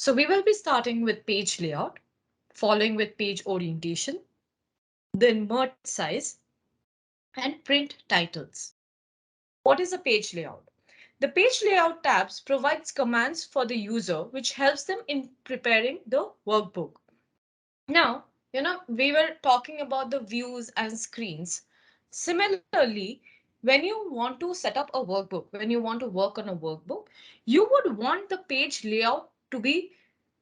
So we will be starting with page layout, following with page orientation, then merge size and print titles. What is a page layout? The page layout tabs provides commands for the user, which helps them in preparing the workbook. Now, we were talking about the views and screens. Similarly, when you want to set up a workbook, when you want to work on a workbook, you would want the page layout to be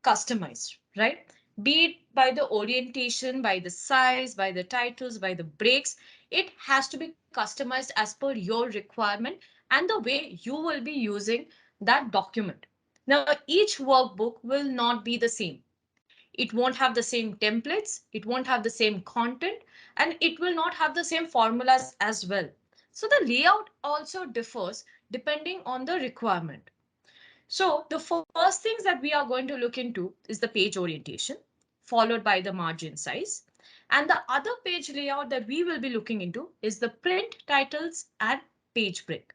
customized, right? Be it by the orientation, by the size, by the titles, by the breaks, it has to be customized as per your requirement and the way you will be using that document. Now, each workbook will not be the same. It won't have the same templates, it won't have the same content, and it will not have the same formulas as well. So the layout also differs depending on the requirement. So the first things that we are going to look into is the page orientation, followed by the margin size. And the other page layout that we will be looking into is the print titles and page break.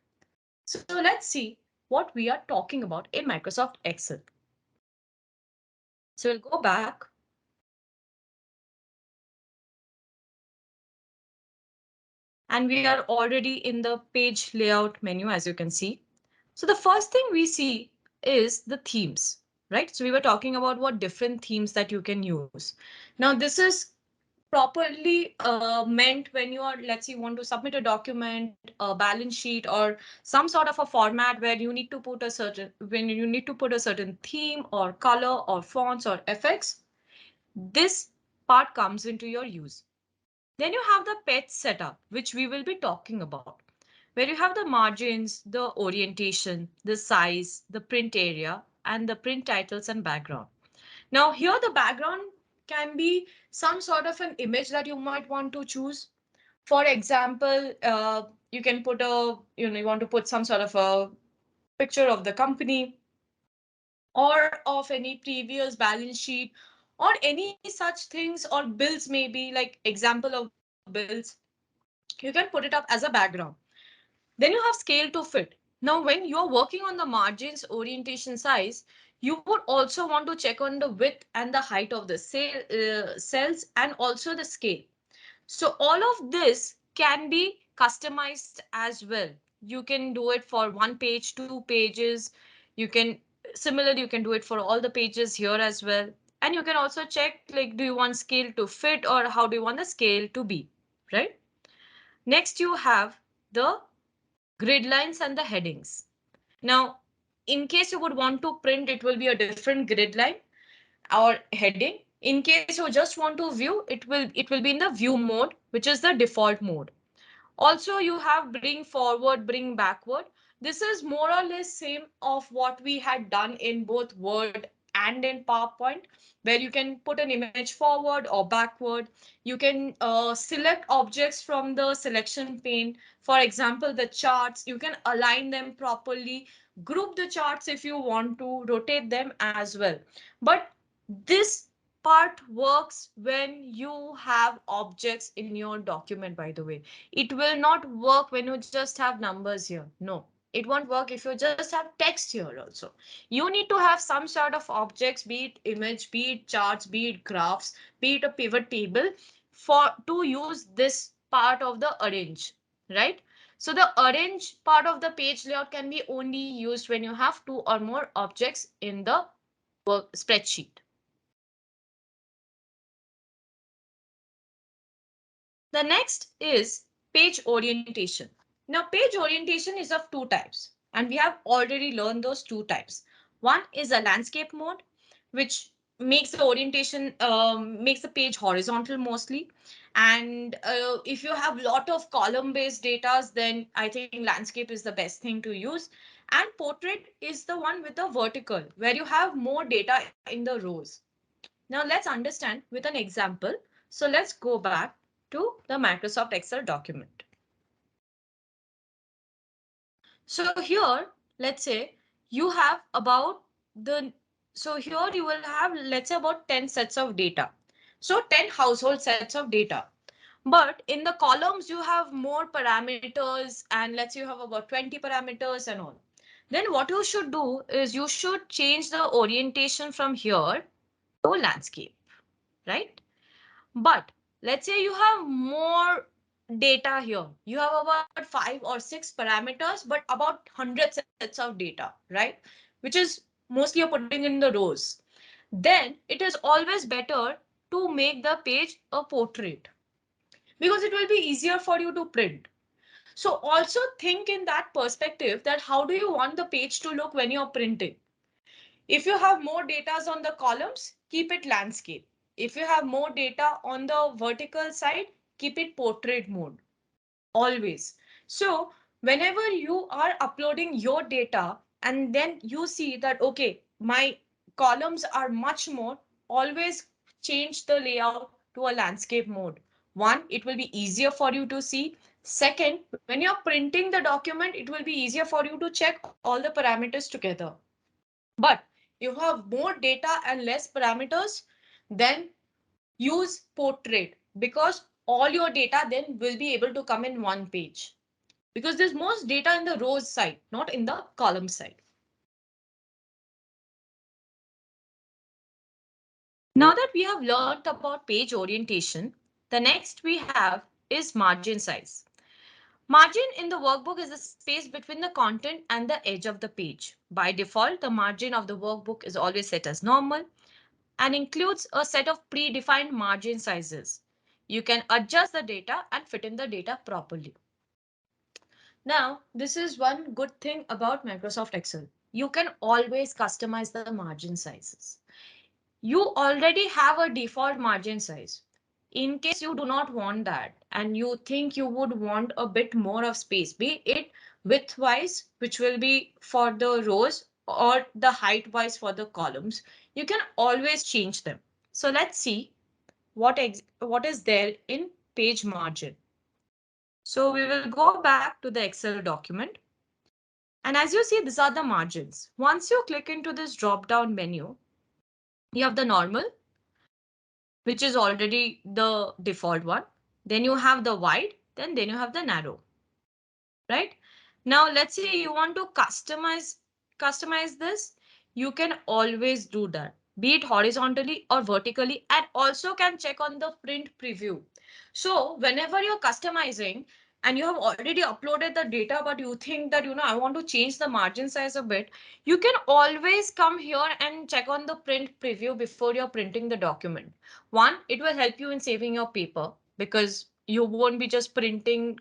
So let's see what we are talking about in Microsoft Excel. So we'll go back. And we are already in the page layout menu, as you can see. So the first thing we see is the themes, right? So we were talking about what different themes that you can use. Now this is properly meant when you are, let's say, you want to submit a document, a balance sheet, or some sort of a format where you need to put a certain, when you need to put a certain theme or color or fonts or effects, this part comes into your use. Then you have the page setup, which we will be talking about, where you have the margins, the orientation, the size, the print area, and the print titles and background. Now here the background can be some sort of an image that you might want to choose. For example, you can put you want to put some sort of a picture of the company or of any previous balance sheet or any such things, or bills, maybe like example of bills. You can put it up as a background. Then you have scale to fit. Now, when you're working on the margins, orientation, size, you would also want to check on the width and the height of the cells and also the scale. So all of this can be customized as well. You can do it for one page, two pages. You can similarly, you can do it for all the pages here as well. And you can also check, like, do you want scale to fit or how do you want the scale to be, right? Next, you have the grid lines and the headings. Now, in case you would want to print, it will be a different grid line or heading. In case you just want to view, it will be in the view mode, which is the default mode. Also, you have bring forward, bring backward. This is more or less same of what we had done in both Word and in PowerPoint, where you can put an image forward or backward. You can select objects from the selection pane. For example, the charts, you can align them properly, group the charts if you want to, rotate them as well. But this part works when you have objects in your document, by the way. It will not work when you just have numbers here. No, it won't work if you just have text here also. You need to have some sort of objects, be it image, be it charts, be it graphs, be it a pivot table, for to use this part of the arrange, right? So the arrange part of the page layout can be only used when you have two or more objects in the work spreadsheet. The next is page orientation. Now, page orientation is of two types, and we have already learned those two types. One is a landscape mode, which makes the orientation, makes the page horizontal mostly. And if you have a lot of column-based data, then I think landscape is the best thing to use. And portrait is the one with the vertical, where you have more data in the rows. Now let's understand with an example. So let's go back to the Microsoft Excel document. So here, let's say you have about the, so here you will have, let's say, about 10 sets of data. So 10 household sets of data. But in the columns, you have more parameters, and let's say you have about 20 parameters and all. Then what you should do is you should change the orientation from here to landscape, right? But let's say you have more data here. You have about 5 or 6 parameters, but about 100 sets of data, right? Which is mostly you're putting in the rows. Then it is always better to make the page a portrait because it will be easier for you to print. So also think in that perspective that how do you want the page to look when you're printing? If you have more data on the columns, keep it landscape. If you have more data on the vertical side, keep it portrait mode. Always. So whenever you are uploading your data and then you see that, okay, my columns are much more, always change the layout to a landscape mode. One, it will be easier for you to see. Second, when you're printing the document, it will be easier for you to check all the parameters together. But you have more data and less parameters, then use portrait because all your data then will be able to come in one page because there's most data in the rows side, not in the column side. Now that we have learned about page orientation, the next we have is margin size. Margin in the workbook is the space between the content and the edge of the page. By default, the margin of the workbook is always set as normal and includes a set of predefined margin sizes. You can adjust the data and fit in the data properly. Now, this is one good thing about Microsoft Excel. You can always customize the margin sizes. You already have a default margin size. In case you do not want that and you think you would want a bit more of space, be it width wise, which will be for the rows, or the height wise for the columns, you can always change them. So let's see what is there in page margin. So we will go back to the Excel document. And as you see, these are the margins. Once you click into this drop down menu, you have the normal, which is already the default one. Then you have the wide, then you have the narrow, right? Now let's say you want to customize this. You can always do that, be it horizontally or vertically, and also can check on the print preview. So whenever you're customizing and you have already uploaded the data, but you think that, I want to change the margin size a bit, you can always come here and check on the print preview before you're printing the document. One, it will help you in saving your paper because you won't be just printing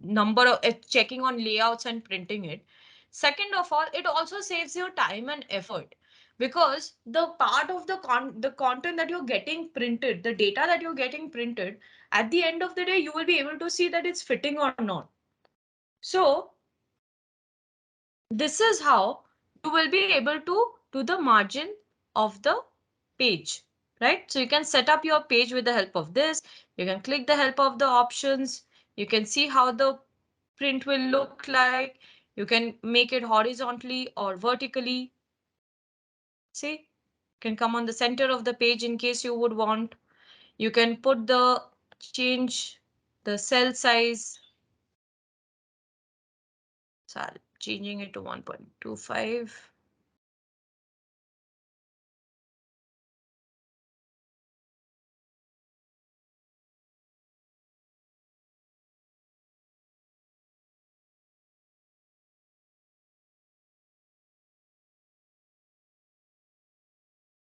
number of checking on layouts and printing it. Second of all, it also saves your time and effort because the part of the content that you're getting printed, the data that you're getting printed, at the end of the day, you will be able to see that it's fitting or not. So this is how you will be able to do the margin of the page, right? So you can set up your page with the help of this. You can click the help of the options. You can see how the print will look like. You can make it horizontally or vertically. See, you can come on the center of the page in case you would want. You can put the change the cell size. So I'm changing it to 1.25.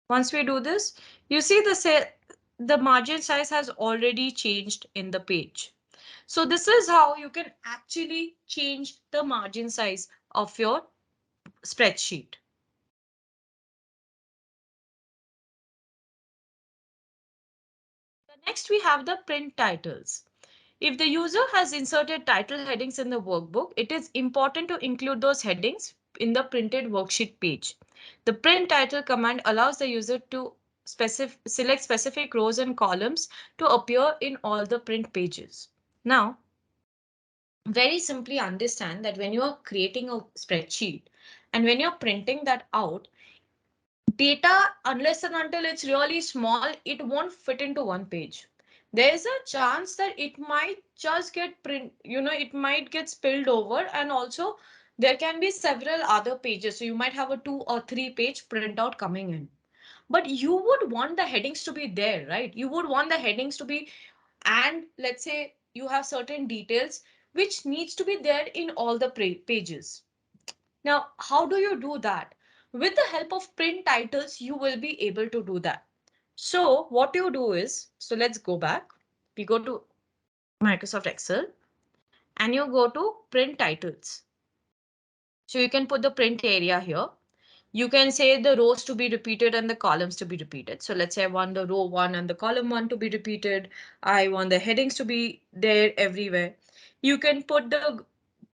Once we do this, you see the margin size has already changed in the page. So this is how you can actually change the margin size of your spreadsheet. Next, we have the print titles. If the user has inserted title headings in the workbook, it is important to include those headings in the printed worksheet page. The print title command allows the user to select specific rows and columns to appear in all the print pages. Now, very simply understand that when you are creating a spreadsheet and when you're printing that out, data, unless and until it's really small, it won't fit into one page. There's a chance that it might just get it might get spilled over, and also There can be several other pages. So you might have a 2 or 3 page printout coming in. But you would want the headings to be there, right? You would want the headings to be, and let's say you have certain details which needs to be there in all the pages. Now, how do you do that? With the help of print titles, you will be able to do that. So what you do is, so let's go back. We go to Microsoft Excel and you go to print titles. So you can put the print area here. You can say the rows to be repeated and the columns to be repeated. So let's say I want the row 1 and the column 1 to be repeated. I want the headings to be there everywhere. You can put the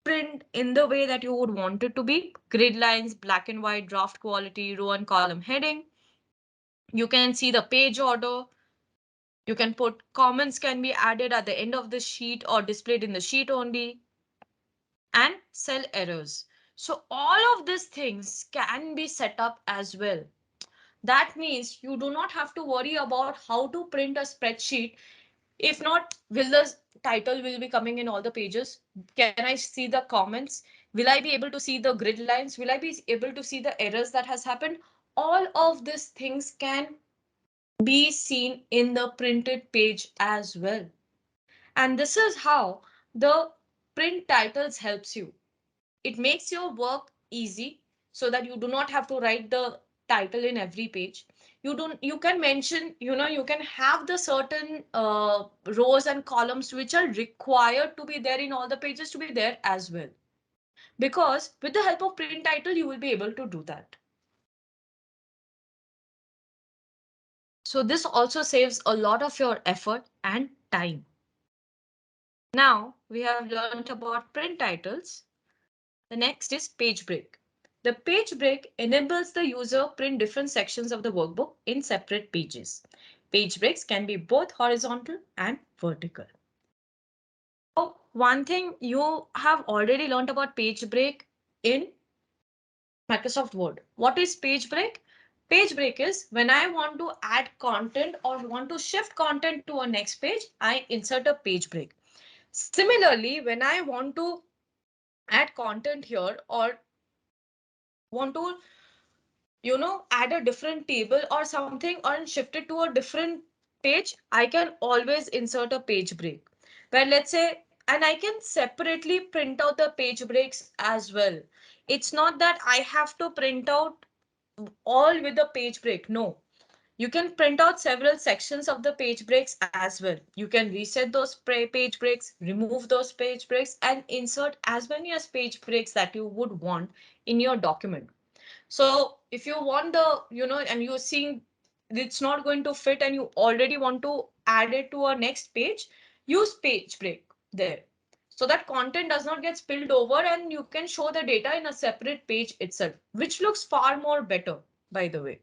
print in the way that you would want it to be. Grid lines, black and white, draft quality, row and column heading. You can see the page order. You can put comments can be added at the end of the sheet or displayed in the sheet only, and cell errors. So all of these things can be set up as well. That means you do not have to worry about how to print a spreadsheet. If not, will the title will be coming in all the pages? Can I see the comments? Will I be able to see the grid lines? Will I be able to see the errors that has happened? All of these things can be seen in the printed page as well. And this is how the print titles helps you. It makes your work easy so that you do not have to write the title in every page. You can mention, you can have the certain rows and columns which are required to be there in all the pages to be there as well, because with the help of print title you will be able to do that. So this also saves a lot of your effort and time. Now we have learned about print titles. The next is page break. The page break enables the user print different sections of the workbook in separate pages. Page breaks can be both horizontal and vertical. So one thing you have already learned about page break in Microsoft Word. What is page break? Page break is when I want to add content or want to shift content to a next page, I insert a page break. Similarly, when I want to add content here or want to add a different table or something or shift it to a different page, I can always insert a page break where, let's say, and I can separately print out the page breaks as well. It's not that I have to print out all with the page break. No, you can print out several sections of the page breaks as well. You can reset those page breaks, remove those page breaks, and insert as many as page breaks that you would want in your document. So if you want and you're seeing it's not going to fit and you already want to add it to a next page, use page break there. So that content does not get spilled over and you can show the data in a separate page itself, which looks far more better, by the way.